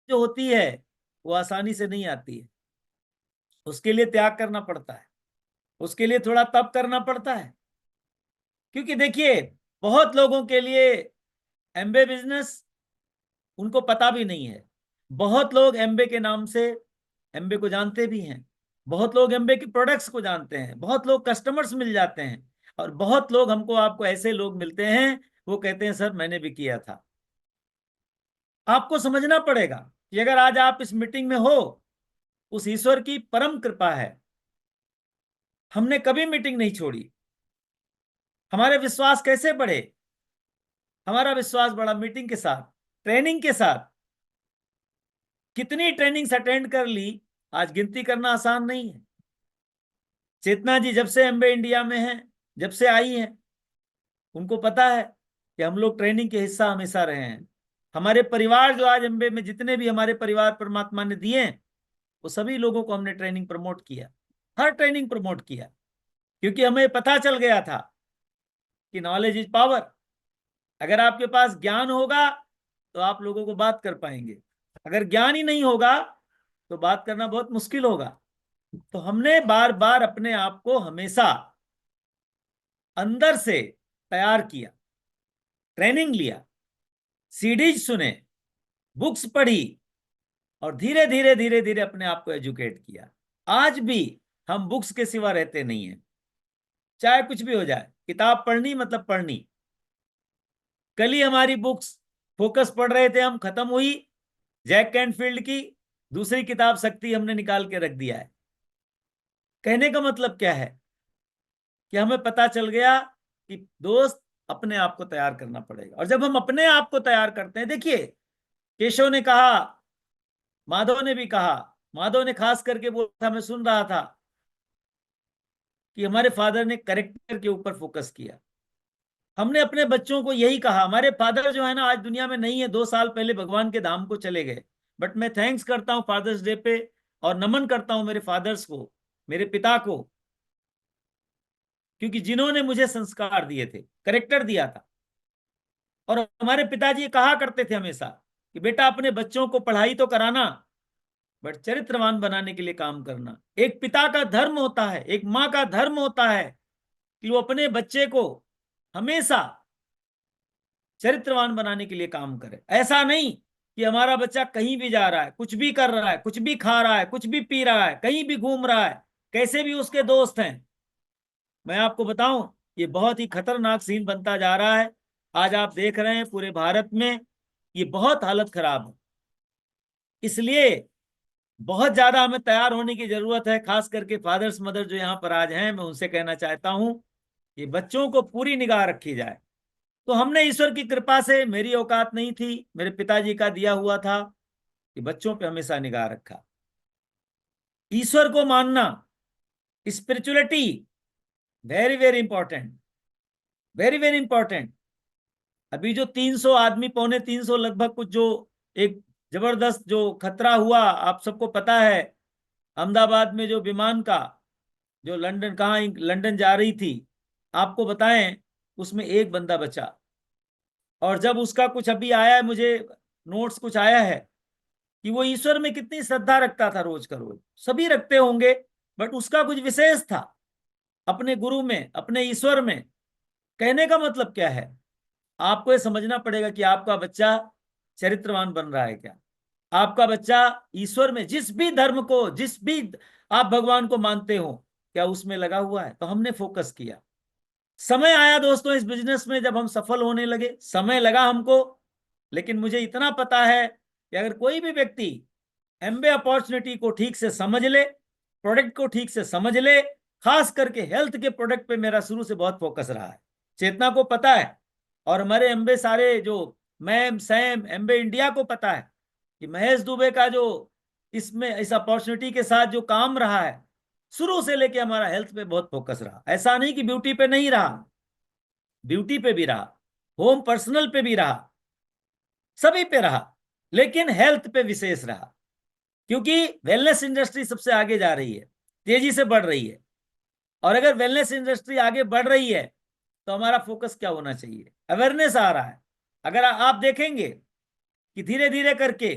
जो होती है वो आसानी से नहीं आती है, उसके लिए त्याग करना पड़ता है, उसके लिए थोड़ा तप करना पड़ता है। क्योंकि देखिए, बहुत लोगों के लिए एमबे बिजनेस उनको पता भी नहीं है। बहुत लोग एमबे के नाम से एमबे को जानते भी हैं, बहुत लोग एमबे के प्रोडक्ट्स को जानते हैं, बहुत लोग कस्टमर्स मिल जाते हैं, और बहुत लोग हमको आपको ऐसे लोग मिलते हैं वो कहते हैं सर मैंने भी किया था। आपको समझना पड़ेगा कि अगर आज आप इस मीटिंग में हो, उस ईश्वर की परम कृपा है। हमने कभी मीटिंग नहीं छोड़ी। हमारे विश्वास कैसे बढ़े? हमारा विश्वास बढ़ा मीटिंग के साथ, ट्रेनिंग के साथ। कितनी ट्रेनिंग्स अटेंड कर ली, आज गिनती करना आसान नहीं है। चेतना जी जब से एमबे इंडिया में है, जब से आई हैं, उनको पता है कि हम लोग ट्रेनिंग के हिस्सा हमेशा रहे हैं। हमारे परिवार जो आज एमबे में जितने भी हमारे परिवार परमात्मा ने दिए हैं, वो सभी लोगों को हमने ट्रेनिंग प्रमोट किया, हर ट्रेनिंग प्रमोट किया। क्योंकि हमें पता चल गया था कि नॉलेज इज पावर। अगर आपके पास ज्ञान होगा तो आप लोगों को बात कर पाएंगे, अगर ज्ञान ही नहीं होगा तो बात करना बहुत मुश्किल होगा। तो हमने बार बार अपने आप को हमेशा अंदर से तैयार किया, ट्रेनिंग लिया, सीडीज सुने, बुक्स पढ़ी, और धीरे धीरे धीरे धीरे अपने आप को एजुकेट किया। आज भी हम बुक्स के सिवा रहते नहीं हैं, चाहे कुछ भी हो जाए। किताब पढ़नी मतलब पढ़नी। कल ही हमारी बुक्स फोकस पढ़ रहे थे हम, खत्म हुई, जैक कैनफील्ड की। दूसरी किताब शक्ति हमने निकाल के रख दिया है। कहने का मतलब क्या है कि हमें पता चल गया कि दोस्त अपने आप को तैयार करना पड़ेगा। और जब हम अपने आप को तैयार करते हैं, देखिए केशव ने कहा, माधव ने भी कहा, माधव ने खास करके बोला था, मैं सुन रहा था कि हमारे फादर ने करेक्टर के ऊपर फोकस किया। हमने अपने बच्चों को यही कहा। हमारे फादर जो है ना आज दुनिया में नहीं है, 2 साल पहले भगवान के धाम को चले गए। बट मैं थैंक्स करता हूं फादर्स डे पे, और नमन करता हूं मेरे फादर्स को, मेरे पिता को, क्योंकि जिन्होंने मुझे संस्कार दिए थे, करेक्टर दिया था। और हमारे पिताजी कहा करते थे हमेशा कि बेटा अपने बच्चों को पढ़ाई तो कराना, बट चरित्रवान बनाने के लिए काम करना। एक पिता का धर्म होता है, एक माँ का धर्म होता है कि वो अपने बच्चे को हमेशा चरित्रवान बनाने के लिए काम करे। ऐसा नहीं कि हमारा बच्चा कहीं भी जा रहा है, कुछ भी कर रहा है, कुछ भी खा रहा है, कुछ भी पी रहा है, कहीं भी घूम रहा है, कैसे भी उसके दोस्त हैं। मैं आपको बताऊं, ये बहुत ही खतरनाक सीन बनता जा रहा है। आज आप देख रहे हैं पूरे भारत में ये बहुत हालत खराब है। इसलिए बहुत ज्यादा हमें तैयार होने की जरूरत है। खास करके फादर्स मदर जो यहाँ पर आज हैं, मैं उनसे कहना चाहता हूं कि बच्चों को पूरी निगाह रखी जाए। तो हमने ईश्वर की कृपा से, मेरी औकात नहीं थी, मेरे पिताजी का दिया हुआ था कि बच्चों पे हमेशा निगाह रखा। ईश्वर को मानना, spirituality, very very important, very very important. अभी जो 300 आदमी, 250 लगभग कुछ, जो एक जबरदस्त जो खतरा हुआ, आप सबको पता है, अहमदाबाद में जो विमान का, जो लंदन, कहाँ लंदन जा रही थी, आपको बताएं, उसमें एक बंदा बचा। और जब उसका कुछ अभी आया है, मुझे नोट्स कुछ आया है कि वो ईश्वर में कितनी श्रद्धा रखता था, रोज का रोज, सभी रखते होंगे, बट उसका कुछ विशेष था अपने गुरु में, अपने ईश्वर में। कहने का मतलब क्या है, आपको ये समझना पड़ेगा कि आपका बच्चा चरित्रवान बन रहा है क्या। आपका बच्चा ईश्वर में, जिस भी धर्म को, जिस भी आप भगवान को मानते हो, क्या उसमें लगा हुआ है। तो हमने फोकस किया। समय आया दोस्तों इस बिजनेस में जब हम सफल होने लगे, समय लगा हमको। लेकिन मुझे इतना पता है कि अगर कोई भी व्यक्ति एमबे अपॉर्चुनिटी को ठीक से समझ ले, प्रोडक्ट को ठीक से समझ ले, खास करके हेल्थ के प्रोडक्ट पे मेरा शुरू से बहुत फोकस रहा है, चेतना को पता है, और हमारे एमबे सारे जो मैम सैम एमबे इंडिया को पता है कि महेश दुबे का जो इसमें इस अपॉर्चुनिटी के साथ जो काम रहा है, शुरू से लेके हमारा हेल्थ पे बहुत फोकस रहा। ऐसा नहीं कि ब्यूटी पे नहीं रहा, ब्यूटी पे भी रहा, होम पर्सनल पे भी रहा, सभी पे रहा, लेकिन हेल्थ पे विशेष रहा। क्योंकि वेलनेस इंडस्ट्री सबसे आगे जा रही है, तेजी से बढ़ रही है। और अगर वेलनेस इंडस्ट्री आगे बढ़ रही है तो हमारा फोकस क्या होना चाहिए, अवेयरनेस आ रहा है। अगर आप देखेंगे कि धीरे धीरे करके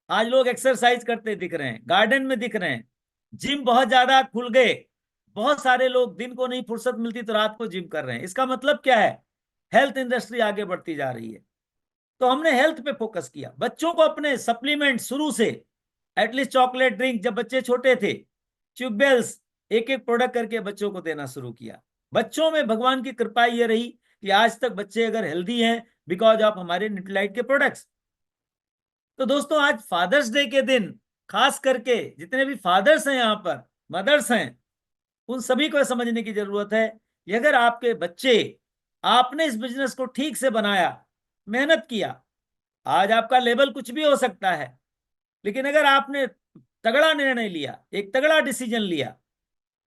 आज लोग एक्सरसाइज करते दिख रहे हैं, गार्डन में दिख रहे हैं, जिम बहुत ज्यादा खुल गए, बहुत सारे लोग दिन को नहीं फुर्सत मिलती तो रात को जिम कर रहे हैं। इसका मतलब क्या है? हेल्थ इंडस्ट्री आगे बढ़ती जा रही है। तो हमने हेल्थ पे फोकस किया, बच्चों को अपने सप्लीमेंट शुरू से, एटलीस्ट चॉकलेट ड्रिंक जब बच्चे छोटे थे, ट्यूबवेल्स, एक एक प्रोडक्ट करके बच्चों को देना शुरू किया। बच्चों में भगवान की कृपा ये रही कि आज तक बच्चे अगर हेल्दी हैं बिकॉज ऑफ हमारे न्यूट्रीलाइट के प्रोडक्ट्स। तो दोस्तों, आज फादर्स डे के दिन खास करके जितने भी फादर्स हैं यहाँ पर, मदर्स हैं, उन सभी को समझने की जरूरत है कि अगर आपके बच्चे, आपने इस बिजनेस को ठीक से बनाया, मेहनत किया, आज आपका लेवल कुछ भी हो सकता है, लेकिन अगर आपने तगड़ा निर्णय लिया, एक तगड़ा डिसीजन लिया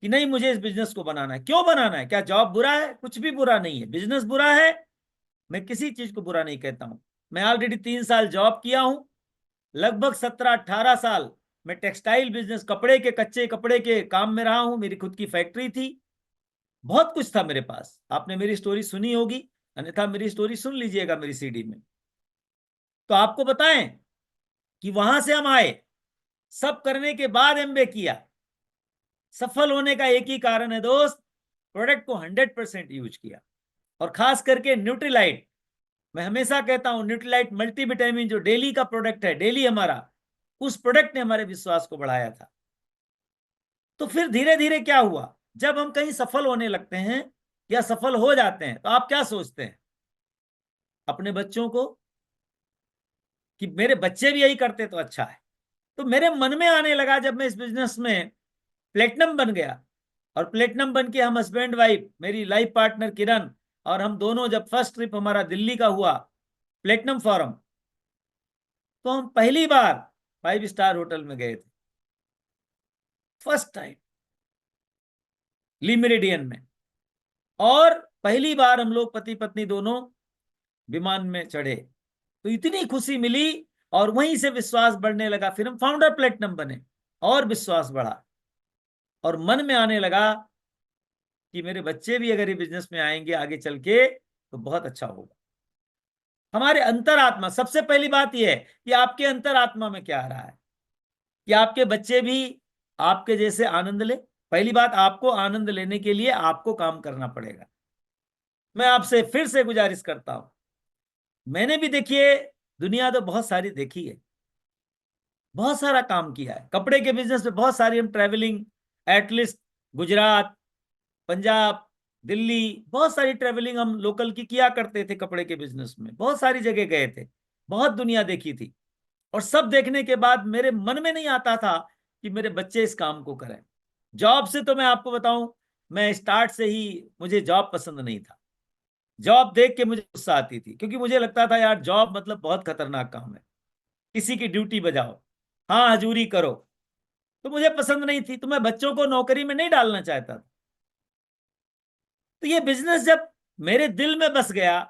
कि नहीं मुझे इस बिजनेस को बनाना है। क्यों बनाना है? क्या जॉब बुरा है? कुछ भी बुरा नहीं है। बिजनेस बुरा है? मैं किसी चीज को बुरा नहीं कहता हूं। मैं ऑलरेडी 3 साल जॉब किया हूं, लगभग 17-18 साल मैं टेक्सटाइल बिजनेस, कपड़े के, कच्चे कपड़े के काम में रहा हूं। मेरी खुद की फैक्ट्री थी, बहुत कुछ था मेरे पास। आपने मेरी स्टोरी सुनी होगी, अन्यथा मेरी स्टोरी सुन लीजिएगा मेरी सीडी में। तो आपको बताएं कि वहां से हम आए, सब करने के बाद एमबीए किया। सफल होने का एक ही कारण है दोस्त, प्रोडक्ट को 100% यूज किया, और खास करके न्यूट्रीलाइट। मैं हमेशा कहता हूं न्यूट्रीलाइट मल्टीविटामिन जो डेली का प्रोडक्ट है, डेली हमारा, उस प्रोडक्ट ने हमारे विश्वास को बढ़ाया था। तो फिर धीरे धीरे क्या हुआ, जब हम कहीं सफल होने लगते हैं या सफल हो जाते हैं तो आप क्या सोचते हैं अपने बच्चों को, कि मेरे बच्चे भी यही करते तो अच्छा है। तो मेरे मन में आने लगा, जब मैं इस बिजनेस में प्लेटिनम बन गया, और प्लेटिनम बन के हम हस्बैंड वाइफ, मेरी लाइफ पार्टनर किरण और हम दोनों, जब फर्स्ट ट्रिप हमारा दिल्ली का हुआ प्लेटिनम फोरम, तो हम पहली बार 5 स्टार होटल में गए थे, फर्स्ट टाइम ली मेरिडियन में। और पहली बार हम लोग पति पत्नी दोनों विमान में चढ़े, तो इतनी खुशी मिली, और वहीं से विश्वास बढ़ने लगा। फिर हम फाउंडर प्लेटिनम बने, और विश्वास बढ़ा, और मन में आने लगा कि मेरे बच्चे भी अगर ये बिजनेस में आएंगे आगे चल के तो बहुत अच्छा होगा। हमारे अंतरात्मा, सबसे पहली बात यह है कि आपके अंतरात्मा में क्या आ रहा है, कि आपके बच्चे भी आपके जैसे आनंद ले। पहली बात, आपको आनंद लेने के लिए आपको काम करना पड़ेगा। मैं आपसे फिर से गुजारिश करता हूं, मैंने भी देखिए दुनिया तो बहुत सारी देखी है, बहुत सारा काम किया है कपड़े के बिजनेस में, बहुत सारी हम ट्रैवलिंग, एटलीस्ट गुजरात, पंजाब, दिल्ली, बहुत सारी ट्रैवलिंग हम लोकल की किया करते थे कपड़े के बिजनेस में, बहुत सारी जगह गए थे, बहुत दुनिया देखी थी। और सब देखने के बाद मेरे मन में नहीं आता था कि मेरे बच्चे इस काम को करें। जॉब से तो मैं आपको बताऊं, मैं स्टार्ट से ही, मुझे जॉब पसंद नहीं था। जॉब देख के मुझे गुस्सा आती थी, क्योंकि मुझे लगता था यार जॉब मतलब बहुत खतरनाक काम है, किसी की ड्यूटी बजाओ, हाँ हजूरी करो। तो मुझे पसंद नहीं थी, तो मैं बच्चों को नौकरी में नहीं डालना चाहता था। तो ये बिजनेस जब मेरे दिल में बस गया,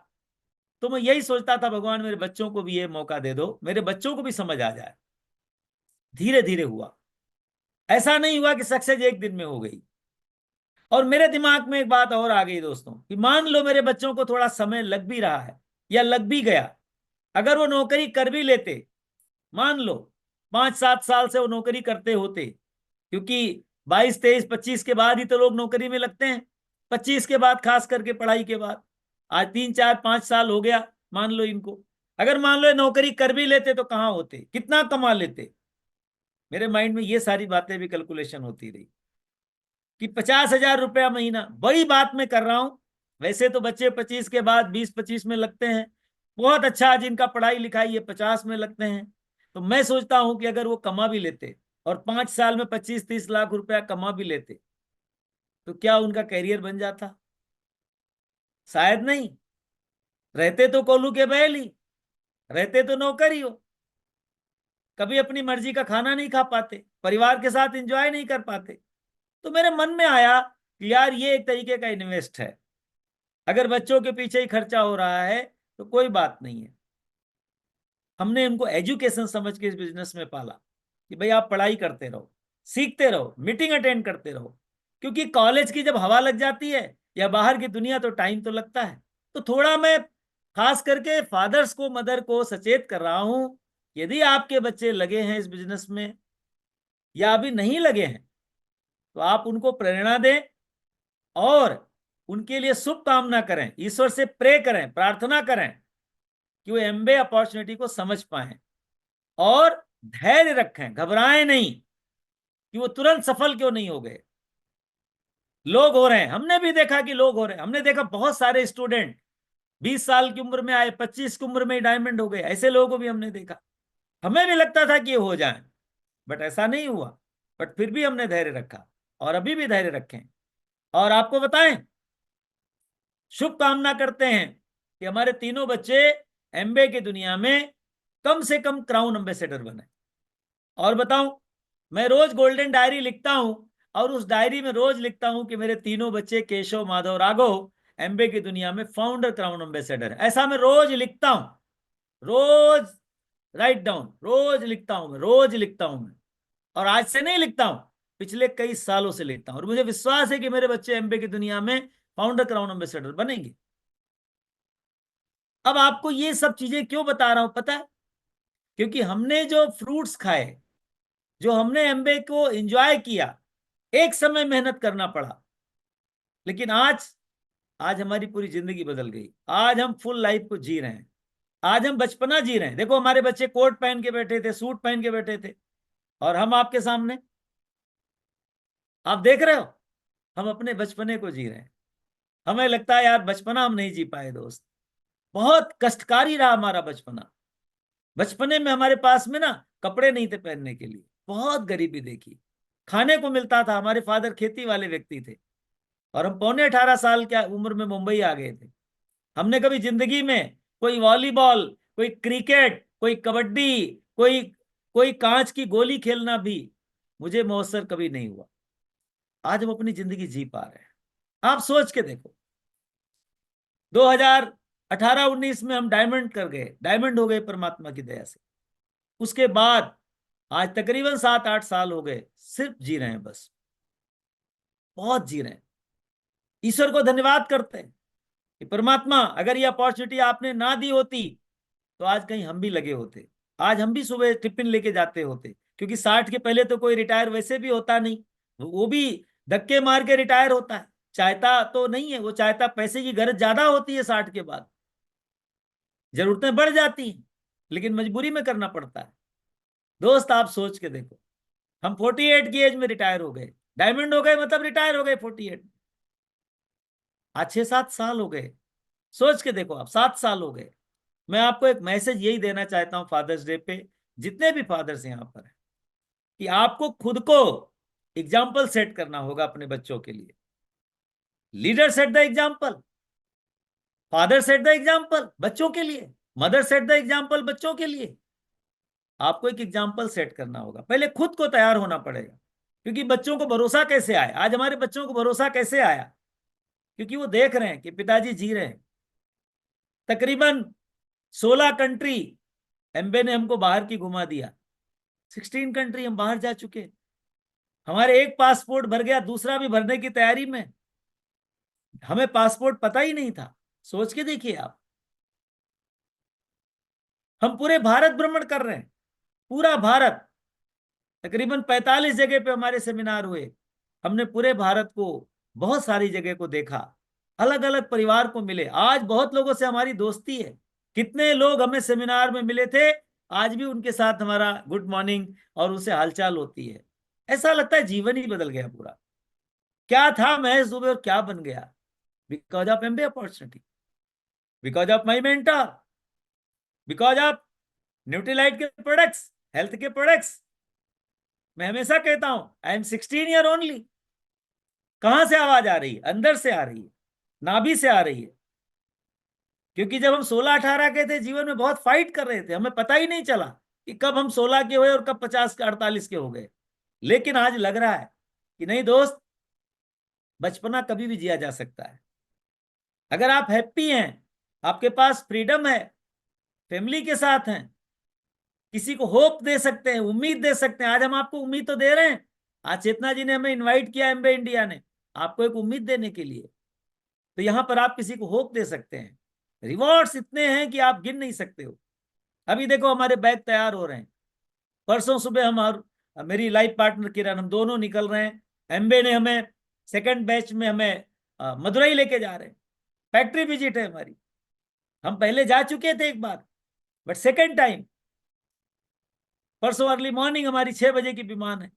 तो मैं यही सोचता था भगवान मेरे बच्चों को भी ये मौका दे दो, मेरे बच्चों को भी समझ आ जाए। धीरे धीरे हुआ, ऐसा नहीं हुआ कि सक्सेस एक दिन में हो गई। और मेरे दिमाग में एक बात और आ गई दोस्तों, कि मान लो मेरे बच्चों को थोड़ा समय लग भी रहा है या लग भी गया, अगर वो नौकरी कर भी लेते, मान लो 5-7 साल से वो नौकरी करते होते, क्योंकि 22, 23, 25 के बाद ही तो लोग नौकरी में लगते हैं, 25 के बाद, खास करके पढ़ाई के बाद। आज 3, 4, 5 साल हो गया मान लो इनको, अगर मान लो नौकरी कर भी लेते तो कहाँ होते, कितना कमा लेते। मेरे माइंड में ये सारी बातें भी कैलकुलेशन होती रही कि 50,000 रुपया महीना, बड़ी बात मैं कर रहा हूं। वैसे तो बच्चे 25 के बाद 20-25 में लगते हैं, बहुत अच्छा, जिनका पढ़ाई लिखाई है 50 में लगते हैं। तो मैं सोचता हूं कि अगर वो कमा भी लेते और 5 साल में 25-30 लाख रुपया कमा भी लेते, तो क्या उनका कैरियर बन जाता? शायद नहीं। रहते तो कोल्हू के बैल ही, रहते तो नौकर ही हो, कभी अपनी मर्जी का खाना नहीं खा पाते, परिवार के साथ एंजॉय नहीं कर पाते। तो मेरे मन में आया कि यार ये एक तरीके का इन्वेस्ट है, अगर बच्चों के पीछे ही खर्चा हो रहा है तो कोई बात नहीं है। हमने उनको एजुकेशन समझ के इस बिजनेस में पाला कि भाई आप पढ़ाई करते रहो, सीखते रहो, मीटिंग अटेंड करते रहो, क्योंकि कॉलेज की जब हवा लग जाती है या बाहर की दुनिया, तो टाइम तो लगता है। तो थोड़ा मैं खास करके फादर्स को, मदर को सचेत कर रहा हूं यदि आपके बच्चे लगे हैं इस बिजनेस में या अभी नहीं लगे हैं, तो आप उनको प्रेरणा दें और उनके लिए शुभकामना करें, ईश्वर से प्रे करें, प्रार्थना करें कि वो एमबीए अपॉर्चुनिटी को समझ पाए और धैर्य रखें, घबराएं नहीं कि वो तुरंत सफल क्यों नहीं हो गए। लोग हो रहे हैं, हमने भी देखा कि लोग हो रहे हैं, हमने देखा बहुत सारे स्टूडेंट 20 साल की उम्र में आए, 25 की उम्र में डायमंड हो गए, ऐसे लोगों को भी हमने देखा। हमें भी लगता था कि ये हो जाए, बट ऐसा नहीं हुआ। बट फिर भी हमने धैर्य रखा और अभी भी धैर्य रखें। और आपको बताएं, शुभकामना करते हैं कि हमारे तीनों बच्चे एमबीए की दुनिया में कम से कम क्राउन एम्बेसडर बने। और बताऊं, मैं रोज गोल्डन डायरी लिखता हूं और उस डायरी में रोज लिखता हूं कि मेरे तीनों बच्चे केशव, माधव, राघव एमबीए की दुनिया में फाउंडर क्राउन एम्बेसडर है। ऐसा मैं रोज लिखता हूं, रोज राइट डाउन, रोज लिखता हूं, मैं रोज लिखता हूं मैं। और आज से नहीं लिखता हूं, पिछले कई सालों से लिखता हूं और मुझे विश्वास है कि मेरे बच्चे एमबीए की दुनिया में फाउंडर क्राउन एम्बेसडर बनेंगे। अब आपको ये सब चीजें क्यों बता रहा हूं पता है? क्योंकि हमने जो फ्रूट्स खाए, जो हमने एमबीए को एंजॉय किया, एक समय मेहनत करना पड़ा, लेकिन आज आज हमारी पूरी जिंदगी बदल गई। आज हम फुल लाइफ को जी रहे हैं, आज हम बचपना जी रहे हैं। देखो, हमारे बच्चे कोट पहन के बैठे थे, सूट पहन के बैठे थे, और हम आपके सामने, आप देख रहे हो, हम अपने बचपने को जी रहे हैं। हमें लगता है यार बचपना हम नहीं जी पाए दोस्त, बहुत कष्टकारी रहा हमारा बचपना। बचपने में हमारे पास में ना कपड़े नहीं थे पहनने के लिए, बहुत गरीबी देखी। खाने को मिलता था, हमारे फादर खेती वाले व्यक्ति थे, और हम पौने 18 साल की उम्र में मुंबई आ गए थे। हमने कभी जिंदगी में कोई वॉलीबॉल, कोई क्रिकेट, कोई कबड्डी, कोई कोई कांच की गोली खेलना भी मुझे मौसर कभी नहीं हुआ। आज हम अपनी जिंदगी जी पा रहे हैं। आप सोच के देखो, 2018-19 में हम डायमंड कर गए, डायमंड हो गए परमात्मा की दया से। उसके बाद आज तकरीबन 7-8 साल हो गए, सिर्फ जी रहे हैं बस, बहुत जी रहे हैं। ईश्वर को धन्यवाद करते हैं कि परमात्मा, अगर ये अपॉर्चुनिटी आपने ना दी होती तो आज कहीं हम भी लगे होते, आज हम भी सुबह टिफिन लेके जाते होते। क्योंकि 60 के पहले तो कोई रिटायर वैसे भी होता नहीं, वो भी धक्के मार के रिटायर होता है, चाहता तो नहीं है। वो चाहता, पैसे की गरज ज्यादा होती है 60 के बाद, जरूरतें बढ़ जाती हैं, लेकिन मजबूरी में करना पड़ता है। दोस्त आप सोच के देखो, हम 48 की एज में रिटायर हो गए, डायमंड हो गए मतलब रिटायर हो गए 48 में। आज 6-7 साल हो गए, सोच के देखो आप, 7 साल हो गए। मैं आपको एक मैसेज यही देना चाहता हूं फादर्स डे पे, जितने भी फादर्स यहाँ पर हैं, कि आपको खुद को एग्जाम्पल सेट करना होगा अपने बच्चों के लिए। Leader set the example, father set the example बच्चों के लिए, मदर सेट द एग्जाम्पल बच्चों के लिए। आपको एक एग्जाम्पल सेट करना होगा, पहले खुद को तैयार होना पड़ेगा। क्योंकि बच्चों को भरोसा कैसे आया, आज हमारे बच्चों को भरोसा कैसे आया? क्योंकि वो देख रहे हैं कि पिताजी जी रहे हैं। तकरीबन 16 कंट्री एमबे ने हमको बाहर की घुमा दिया, 16 कंट्री हम बाहर जा चुके हैं। हमारे एक पासपोर्ट भर गया, दूसरा भी भरने की तैयारी में। हमें पासपोर्ट पता ही नहीं था, सोच के देखिए आप। हम पूरे भारत भ्रमण कर रहे हैं, पूरा भारत, तकरीबन 45 जगह पे हमारे सेमिनार हुए। हमने पूरे भारत को, बहुत सारी जगह को देखा, अलग अलग परिवार को मिले। आज बहुत लोगों से हमारी दोस्ती है, कितने लोग हमें सेमिनार में मिले थे, आज भी उनके साथ हमारा गुड मॉर्निंग और उनसे हालचाल होती है। ऐसा लगता है जीवन ही बदल गया पूरा। क्या था महेश दुबे और क्या बन गया? Because of MBA opportunity, because of my mentor, because of Nutrilite के प्रोडक्ट्स, हेल्थ के प्रोडक्ट्स। मैं हमेशा कहता हूं, आई एम 16 ईयर ओनली। कहां से आवाज आ रही है? अंदर से आ रही है, नाभि से आ रही है। क्योंकि जब हम 16-18 के थे, जीवन में बहुत फाइट कर रहे थे, हमें पता ही नहीं चला कि कब हम 16 के हुए और कब 50 के 48 के हो गए। लेकिन आज लग रहा है कि नहीं दोस्त, बचपना कभी भी जिया जा सकता है। अगर आप हैप्पी हैं, आपके पास फ्रीडम है, फैमिली के साथ हैं, किसी को होप दे सकते हैं, उम्मीद दे सकते हैं। आज हम आपको उम्मीद तो दे रहे हैं। आज चेतना जी ने हमें इनवाइट किया एमबे इंडिया ने, आपको एक उम्मीद देने के लिए। तो यहां पर आप किसी को होप दे सकते हैं। रिवॉर्ड्स इतने हैं कि आप गिन नहीं सकते हो। अभी देखो हमारे बैग तैयार हो रहे हैं। परसों सुबह हम और मेरी लाइफ पार्टनर किरण, हम दोनों निकल रहे हैं। एमबे ने हमें सेकंड बैच में हमें मदुरई लेके जा रहे हैं। फैक्ट्री विजिट है हमारी। हम पहले जा चुके थे एक बार, बट सेकंड टाइम। परसों अर्ली मॉर्निंग हमारी 6 बजे की विमान है।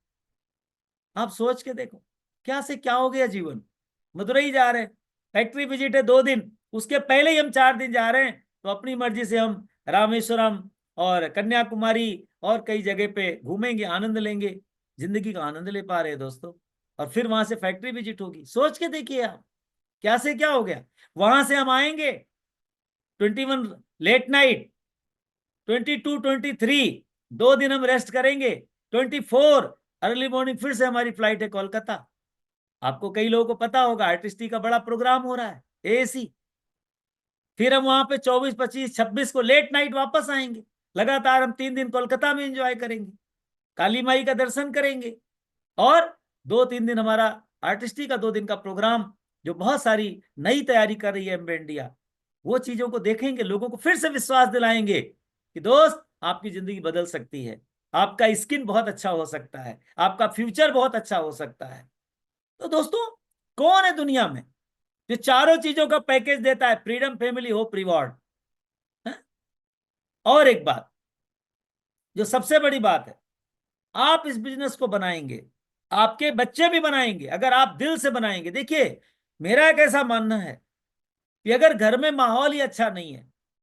आप सोच के देखो क्या से क्या हो गया जीवन। मदुरई जा रहे हैं, फैक्ट्री विजिट है 2 दिन, उसके पहले ही हम 4 दिन जा रहे हैं। तो अपनी मर्जी से हम रामेश्वरम और कन्याकुमारी और कई जगह पे घूमेंगे, आनंद लेंगे, जिंदगी का आनंद ले पा रहे हैं दोस्तों। और फिर वहां से फैक्ट्री विजिट होगी। सोच के देखिए आप क्या से क्या हो गया। वहां से हम आएंगे 21 लेट नाइट, 22, 23 2 दिन हम रेस्ट करेंगे, 24 अर्ली मॉर्निंग फिर से हमारी फ्लाइट है कोलकाता। आपको कई लोगों को पता होगा आर्टिस्टी का बड़ा प्रोग्राम हो रहा है एसी। फिर हम वहां पे 24, 25, 26 को लेट नाइट वापस आएंगे। लगातार हम 3 दिन कोलकाता में एंजॉय करेंगे, काली माई का दर्शन करेंगे। और 2-3 दिन हमारा आर्टिस्टी का 2 दिन का प्रोग्राम, जो बहुत सारी नई तैयारी कर रही है एमबे इंडिया, वो चीजों को देखेंगे, लोगों को फिर से विश्वास दिलाएंगे कि दोस्त आपकी जिंदगी बदल सकती है, आपका स्किन बहुत अच्छा हो सकता है, आपका फ्यूचर बहुत अच्छा हो सकता है। तो दोस्तों, कौन है दुनिया में जो चारों चीजों का पैकेज देता है? Freedom, family, hope, reward. और एक बात, जो सबसे बड़ी बात है, आप इस बिजनेस को बनाएंगे, आपके बच्चे भी बनाएंगे अगर आप दिल से बनाएंगे। देखिए, मेरा एक ऐसा मानना है कि अगर घर में माहौल ही अच्छा नहीं है